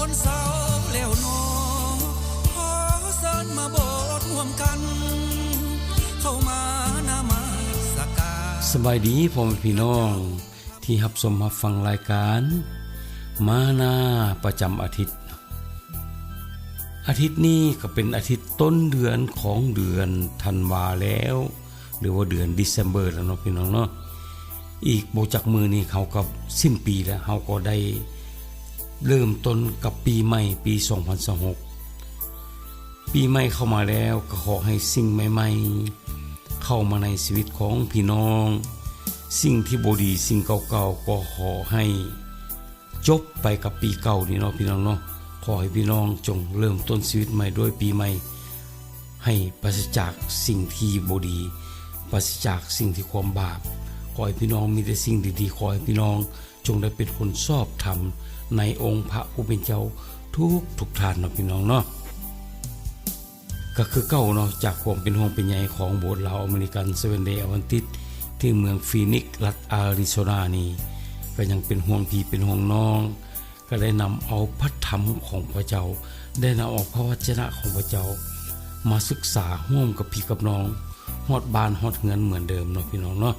นเสาแล้วนอขอเสิญมาโบสถ์ร่วมกันเข้ามานามาสการสบายดีพ่อแม่พี่น้องที่รับชมรับฟังรายการมานาประจำอาทิตย์นี้ก็เป็นอาทิตย์ต้นเดือนของเดือนธันวาแล้วหรือว่าเดือนเดซ ember แล้วเนาะพี่น้องเนาะอีกบ่จักมือนี้เขาก็สิ้นปีแล้วเขาก็ได้เริ่มต้นกับปีใหม่ปี2026ปีใหม่เข้ามาแล้วก็ขอให้สิ่งใหม่ๆเข้ามาในชีวิตของพี่น้องสิ่งที่บ่ดีสิ่งเก่าๆก็ขอให้จบไปกับปีเก่านี่เนาะพี่น้องเนาะขอให้พี่น้องจงเริ่มต้นชีวิตใหม่ด้วยปีใหม่ให้ปราศจากสิ่งที่บ่ดีปราศจากสิ่งที่ความบาปขอให้พี่น้องมีแต่สิ่งดีๆขอให้พี่น้องจงได้เป็นคนชอบธรรมในองค์พระผู้เป็นเจ้าทุกท่านเนาะพี่น้องเนาะก็คือเก่าเนาะจากความเป็นห่วงเป็นใยของโบสถ์ลาวอเมริกันเซเว่นเดย์แอดเวนทิสต์ที่เมืองฟีนิกซ์รัฐอาริโซนานี่ก็ยังเป็นห่วงพี่เป็นห่วงน้องก็ได้นำเอาพระธรรมของพระเจ้าได้นำเอาพระวจนะของพระเจ้ามาศึกษาร่วมกับพี่กับน้องฮอดบ้านฮอดเฮือนเหมือนเดิมเนาะพี่น้องเนาะ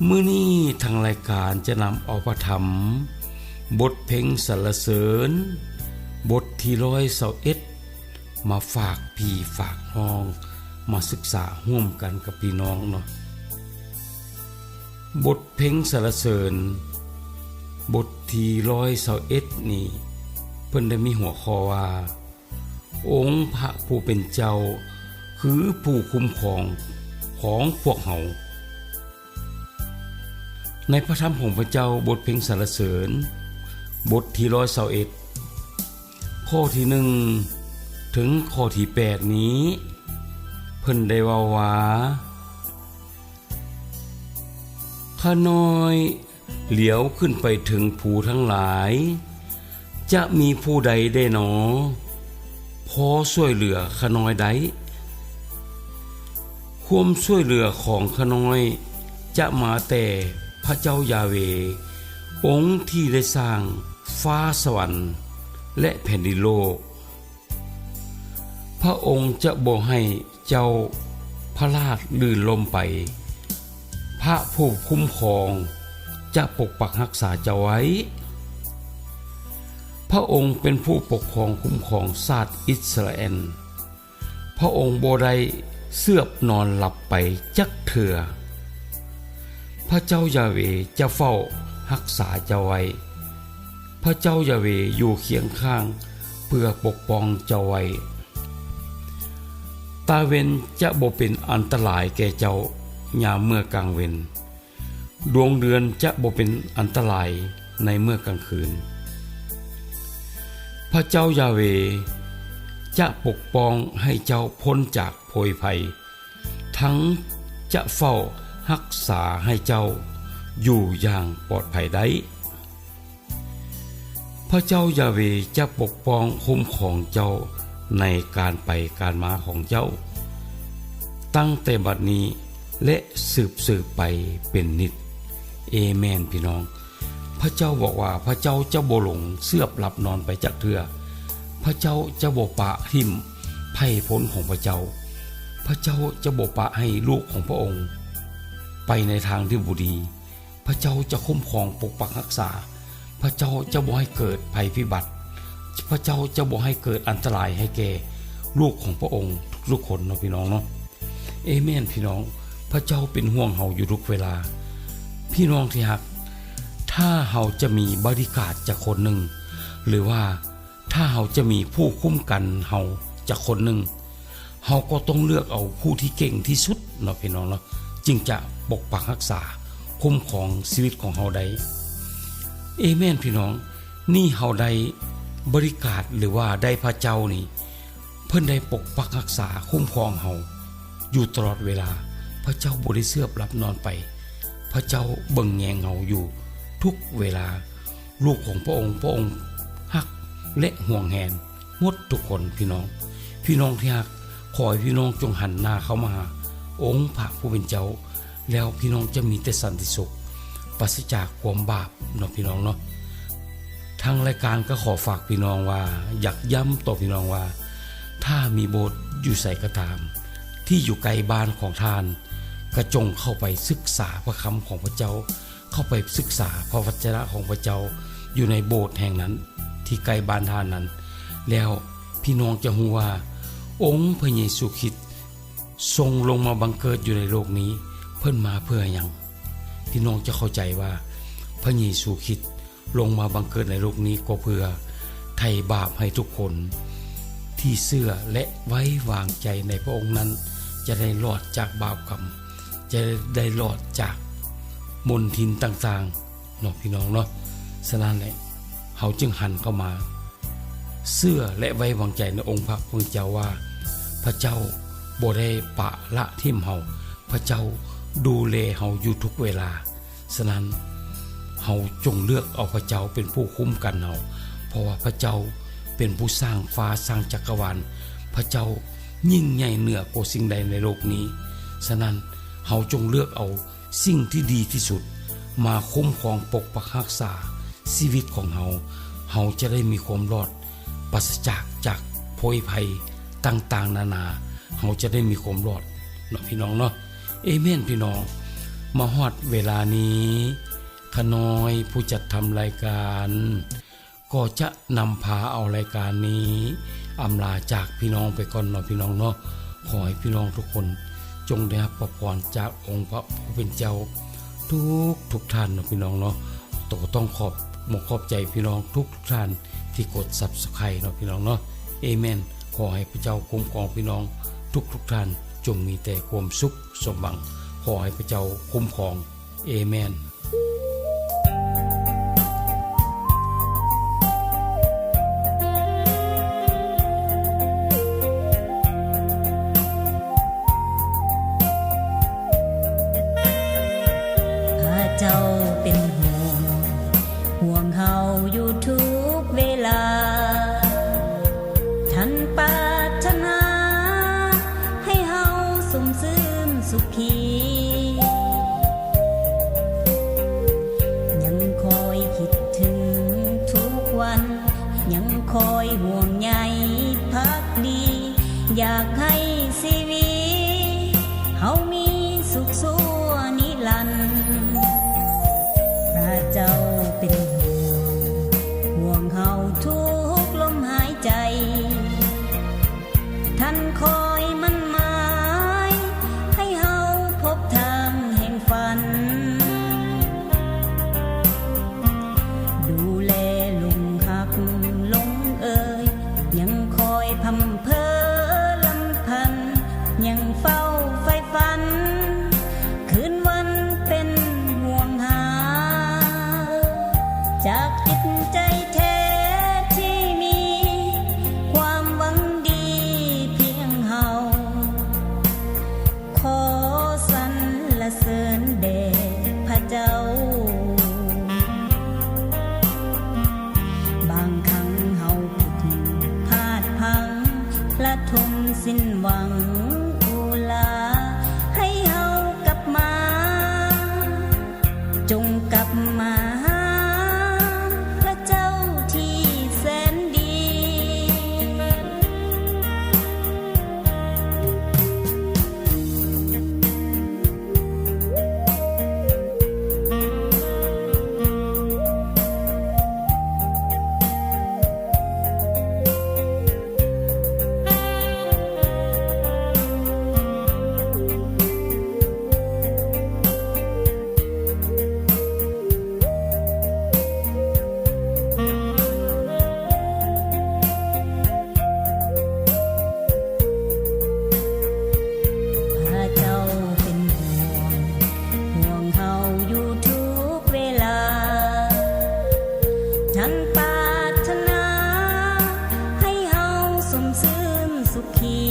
มื้อนี้ทางรายการจะนำเอาพระธรรมบทเพลงสรรเสริญบทที่121มาฝากพี่ฝากน้องมาศึกษาร่วมกันกับพี่น้องเนาะบทเพลงสรรเสริญบทที่121นี่เพิ่นได้มีหัวข้อว่าองค์พระผู้เป็นเจ้าคือผู้คุ้มครองของพวกเฮาในพระธรรมของพระเจ้าบทเพลงสรรเสริญบทที่121ข้อที่1ถึงข้อที่8นี้เพิ่นได้ว่าข้าน้อยเหลียวขึ้นไปถึงภูทั้งหลายจะมีผู้ใดได้หนอพอช่วยเหลือข้าน้อยได้ความช่วยเหลือของข้าน้อยจะมาแต่พระเจ้ายาเวห์องค์ที่ได้สร้างฟ้าสวรรค์และแผ่นดินโลกพระองค์จะบ่ให้เจ้าพระราชลื่นลมไปพระผู้คุ้มครองจะปกปักรักษาเจ้าไว้พระองค์เป็นผู้ปกครองคุ้มครองชาติอิสราเอลพระองค์บ่ได้เสือบนอนหลับไปจักเถื่อพระเจ้ายาเวห์จะเฝ้ารักษาเจ้าไว้พระเจ้ายาเวห์อยู่เคียงข้างเพื่อปกป้องเจ้าไว้ตาเวนจะบ่เป็นอันตรายแก่เจ้ายามเมื่อกลางเวนดวงเดือนจะบ่เป็นอันตรายในเมื่อกลางคืนพระเจ้ายาเวห์จะปกป้องให้เจ้าพ้นจากโพยภัยทั้งจะเฝ้ารักษาให้เจ้าอยู่อย่างปลอดภัยได้พระเจ้ายาเวห์จะปกป้องคุ้มครองเจ้าในการไปการมาของเจ้าตั้งแต่บัดนี้และสืบไปเป็นนิจเอเมนพี่น้องพระเจ้าบอกว่าพระเจ้าจะบ่หลงเสือบหลับนอนไปจักเทื่อพระเจ้าจะบ่ปะทิ่มไพ่พ้นของพระเจ้าพระเจ้าจะบ่ปะให้ลูกของพระองค์ไปในทางที่บ่ดีพระเจ้าจะคุ้มครองปกปักรักษาพระเจ้าจะบ่ให้เกิดภัยพิบัติพระเจ้าจะบ่ให้เกิดอันตรายให้แก่ลูกของพระองค์ทุกคนเนาะพี่น้องเนาะเอเมนพี่น้องพระเจ้าเป็นห่วงเฮาอยู่ทุกเวลาพี่น้องที่รักถ้าเฮาจะมีบริการจากคนหนึ่งหรือว่าถ้าเฮาจะมีผู้คุ้มกันเฮาจากคนหนึ่งเฮาก็ต้องเลือกเอาผู้ที่เก่งที่สุดเนาะพี่น้องเนาะจึงจะปกปักรักษาคุ้มครองชีวิตของเฮาได้เอเมนพี่น้องนี่เฮาได้บริการหรือว่าได้พระเจ้านี่เพิ่นได้ปกปักรักษาคุ้มครองเฮาอยู่ตลอดเวลาพระเจ้าบ่ได้เสือบหลับนอนไปพระเจ้าเบิ่งแยงเฮาอยู่ทุกเวลาลูกของพระองค์ฮักและห่วงแหนหมดทุกคนพี่น้องที่ฮักขอให้พี่น้องจงหันหน้าเข้ามาองค์พระผู้เป็นเจ้าแล้วพี่น้องจะมีแต่สันติสุขปราศจากความบาปเนาะพี่น้องเนาะ ทางรายการก็ขอฝากพี่น้องว่าอยากย้ำต่อพี่น้องว่าถ้ามีโบสถ์อยู่ใส่กระตามที่อยู่ไกลบ้านของทานกระจงเข้าไปศึกษาพระคำของพระเจ้าเข้าไปศึกษาพระวจนะของพระเจ้าอยู่ในโบสถ์แห่งนั้นที่ไกลบ้านทานนั้นแล้วพี่น้องจะรู้ว่าองค์พระเยซูคริสต์ทรงลงมาบังเกิดอยู่ในโลกนี้เพิ่นมาเพื่อหยังพี่น้องจะเข้าใจว่าพระเยซูคริสต์ลงมาบังเกิดในโลกนี้ก็เพื่อไถ่บาปให้ทุกคนที่เชื่อและไว้วางใจในพระองค์นั้นจะได้รอดจากบาปกรรมจะได้รอดจากมลทินต่างๆเนาะพี่น้องเนาะฉะนั้นแหละเฮาจึงหันเข้ามาเชื่อและไว้วางใจในองค์พระผู้เป็นเจ้าว่าพระเจ้าบ่ได้ปะละทิ่มเฮาพระเจ้าดูแลเฮาอยู่ทุกเวลาฉะนั้นเฮาจงเลือกเอาพระเจ้าเป็นผู้คุ้มกันเฮาเพราะว่าพระเจ้าเป็นผู้สร้างฟ้าสร้างจักรวาลพระเจ้ายิ่งใหญ่เหนือกว่าสิ่งใดในโลกนี้ฉะนั้นเฮาจงเลือกเอาสิ่งที่ดีที่สุดมาคุ้มครองปกปักรักษาชีวิตของเฮาจะได้มีความรอดปราศจากโพยภัยต่างๆนานาเฮาจะได้มีความรอดเนาะพี่น้องเนาะเอเมนพี่น้องมาฮอดเวลานี้ขน้อยผู้จัดทำรายการก็จะนำพาเอารายการนี้อำลาจากพี่น้องไปก่อนเนาะพี่น้องเนาะขอให้พี่น้องทุกคนจงได้รับพระพรจากองค์พระผู้เป็นเจ้าทุกท่านเนาะพี่น้องเนาะต้องขอบใจพี่น้องทุกท่านที่กด Subscribe เนาะพี่น้องเนาะเอเมนขอให้พระเจ้าคุ้มครองพี่น้องทุกท่านจงมีแต่ความสุขสมหวังขอให้พระเจ้าคุ้มครองเอเมนเจ้าเป็นห่วงเฮาอยู่ทุกเวลาท่านปรารถนาให้เฮาสุขซื่นสุขียังคอยคิดถึงทุกวันยังคอยห่วงใยภักดีอยากให้ชีวิตเฮามีสุขสัวนิรันดร์พระเจ้าเป็นห่วงเฮาทุกลมหายใจท่านคอยมั่นหมายให้เฮาพบทางแห่งฝันดูแลลุงหักลงเอ่ยยังคอยพำเพ้อลำพันยังเฝ้าไฟฝันคืนวันเป็นห่วงหาจากจิตใจแท้ที่มีความหวังดีเพียงเฮาขอสรรเสริญแด่พระเจ้าบางครั้งเฮาผิดพลาดพังละทมสิ้นหวังอุลาให้เฮากลับมาจงกลับมาหาพระเจ้าที่แสนดีพระเจ้าเป็นห่วงเฮาอยู่ทุกเวลาท่านปรารถนาให้เฮาสมซื่นสุขี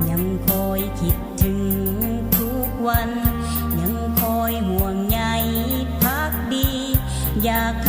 ยังคอยคิดถึงทุกวันยังคอยห่วงใยภักดีอยาก